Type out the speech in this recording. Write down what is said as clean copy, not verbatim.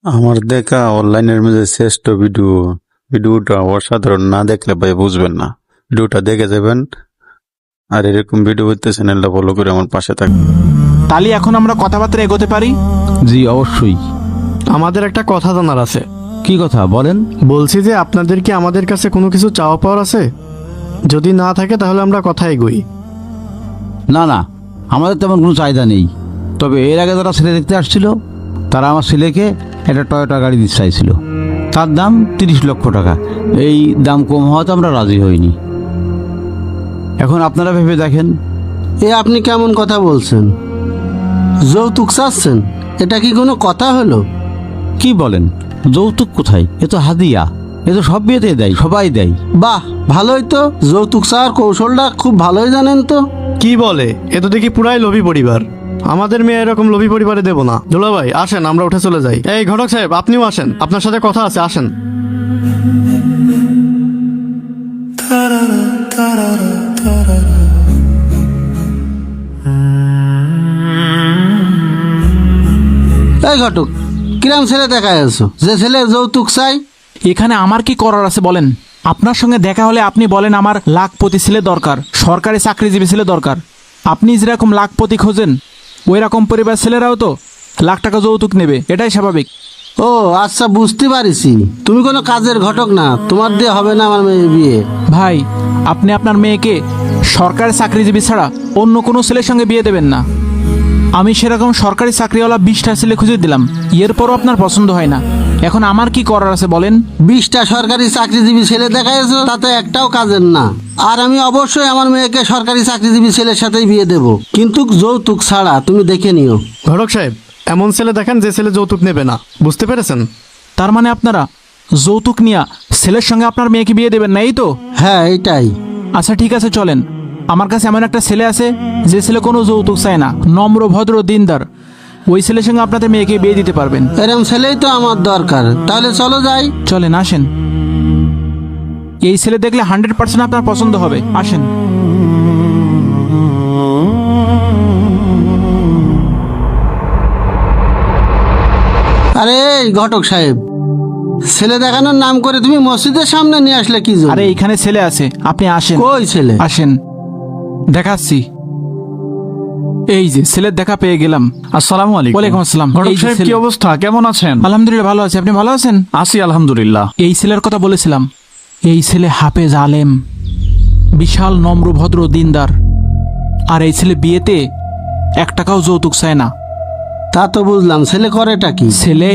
আমার দেখা অনলাইনের মধ্যে শ্রেষ্ঠ ভিডিওটা অসাধারণ, না দেখলে ভাই বুঝবেন না। ভিডিওটা দেখে যাবেন, আর এরকম ভিডিও পেতে চ্যানেলটা ফলো করে আমার পাশে থাকবেন। তাহলে এখন আমরা কথাবার্তা এগোতে পারি? জি অবশ্যই। আমাদের একটা কথা জানার আছে। কি কথা বলেন? বলছি যে আপনাদের কি আমাদের কাছে কোনো কিছু চাওয়া পাওয়ার আছে? যদি না থাকে তাহলে আমরা কথা এগোই। না না, আমাদের তেমন কোনো চাহিদা নেই। তবে এর আগে যারা ছেলে দেখতে আসছিল তারা আমার ছেলেকে একটা টয়োটা গাড়ি দিতে চাইছিল। তার দাম 30 লক্ষ টাকা। এই দাম কম হওয়াতে আমরা রাজি হইনি। এখন আপনারা ভেবে দেখেন। এ আপনি কেমন কথা বলছেন? যৌতুক চাচ্ছেন? এটা কি কোনো কথা হলো? কি বলেন, যৌতুক কোথায়? এ তো হাদিয়া। এ তো সব বিয়েতে দেয়, সবাই দেয়। বাহ, ভালোই তো। যৌতুক চাওয়ার কৌশলটা খুব ভালোই জানেন তো। কি বলে? এ তো দেখি পুরাই লোভী পরিবার। আমাদের মেয়ে এরকম লোভী পরিবারে দেব না। দুলা ভাই আসেন, আমরা উঠে চলে যাই। এই ঘটক সাহেব, আপনিও আসেন, আপনার সাথে কথা আছে, আসেন। এই ঘটক, কিরাম ছেলে দেখা যাচ্ছ? যে ছেলে যৌতুক চাই। এখানে আমার কি করার আছে বলেন? আপনার সঙ্গে দেখা হলে আপনি বলেন আমার লাখপতি ছেলে দরকার, সরকারি চাকরিজীবী ছেলে দরকার। আপনি যেরকম লাখপতি খোঁজেন ওই রকম পরিবার ছেলেরাও তো লাখ টাকা যৌতুক নেবে, এটাই স্বাভাবিক। ও আচ্ছা, বুঝতে পারিছি। তুমি কোনো কাজের ঘটক না, তোমার দিয়ে হবে না আমার মেয়ের বিয়ে। ভাই, আপনি আপনার মেয়েকে সরকারি চাকরিজীবী ছাড়া অন্য কোনো ছেলের সঙ্গে বিয়ে দেবেন না। আমি সেরকম সরকারি চাকরিওয়ালা 20টা ছেলে খুঁজে দিলাম, এরপরও আপনার পছন্দ হয় না। এখন আমার কি করার আছে বলেন? 20টা সরকারি চাকরিজীবী ছেলে দেখাইছো, তাতে একটাও কাজের না। আর আমি অবশ্যই আমার মেয়েকে সরকারি চাকরিজীবী ছেলের সাথেই বিয়ে দেব, কিন্তু যৌতুক ছাড়া। তুমি দেখে নিও। ঘটক সাহেব, এমন ছেলে দেখেন যে ছেলে যৌতুক নেবে না, বুঝতে পেরেছেন? তার মানে আপনারা যৌতুক নিয়ে ছেলের সঙ্গে আপনার মেয়েকে বিয়ে দেবেন না, এই তো? হ্যাঁ, এইটাই। আচ্ছা ঠিক আছে, চলেন। আমার কাছে এমন একটা ছেলে আছে যে ছেলে কোনো যৌতুক চায় না, নম্র ভদ্র দিনদার। ওই ছেলের সঙ্গে আপনাদের মেয়েকে বিয়ে দিতে পারবেন। এরম ছেলেই তো আমার দরকার। তাহলে চলো যাই। চলেন, আসেন। এই ছেলে দেখলে 100% আপনার পছন্দ হবে। আসেন। আরে এই ঘটক সাহেব, ছেলে দেখানোর নাম করে তুমি মসজিদের সামনে নিয়ে আসলে কি জন্য? আরে এইখানে ছেলে আছে, আপনি আসেন। কই ছেলে? আসেন, দেখাচ্ছি। এই যে ছেলের দেখা পেয়ে গেলাম। আসসালামু আলাইকুম। ওয়ালাইকুম আসসালাম। ঘটক এই যে সাহেব, ছেলে। কি অবস্থা? কেমন আছেন? আলহামদুলিল্লাহ ভালো আছি, আপনি ভালো আছেন? আছি আলহামদুলিল্লাহ। এই ছেলের কথা বলেছিলাম। এই ছেলে হাফেজ আলেম, বিশাল নম্র ভদ্র দিনদার। আর এই ছেলে বিয়েতে 1 টাকাও যৌতুক চায় না। তা তো বুঝলাম, ছেলে করেটা কি? ছেলে